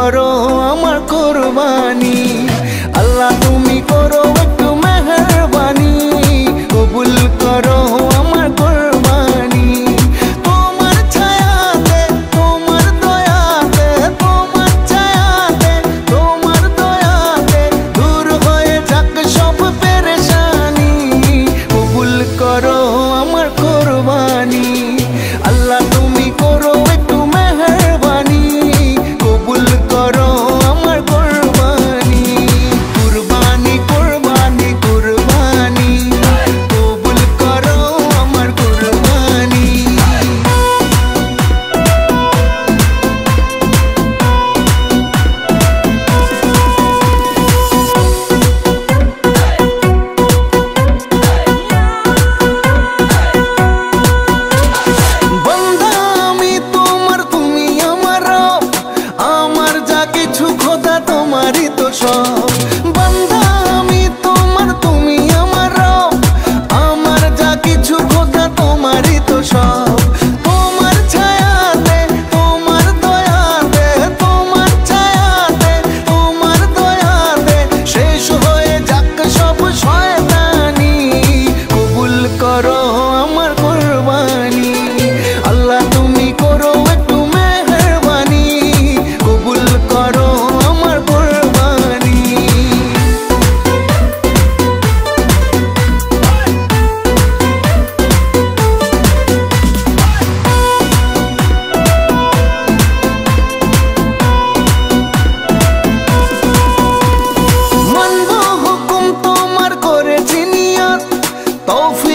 করো আমার কুরবানি। আল্লাহ তুমি করো একটু মেহেরবানি, কবুল করো আমার কুরবানি। তোমার ছায়াতে তোমার দয়াতে, তোমার ছায়াতে তোমার দয়াতে দূর হয়ে যাক সব পেরেশানি, কবুল করো আমার কুরবানি। আল্লাহ তুমি করো একটু মেহেরবানি, কবুল করো আমার কুরবানি। কুরবানি কুরবানি কুরবানি, কবুল করো আমার কুরবানি। বান্দা আমি তোমার, তুমি আমার রব, আমার যা কিছু খোদা তোমারই তো সব। বান্দা আমি তোমার, তুমি আমার রব, আমার যা কিছু খোদা তোমারই তো সব। তোমার ছায়াতে তোমার দয়াতে, তোমার ছায়াতে তোমার দয়াতে শেষ হয়ে যাক সব শয়তানি, কবুল করো আমার কুরবানি। আল্লাহ তুমি করো একটু মেহেরবানি, কবুল করো আমার কুরবানি। মানবো হুকুম তোমার করেছি নিয়ত, তৌফিক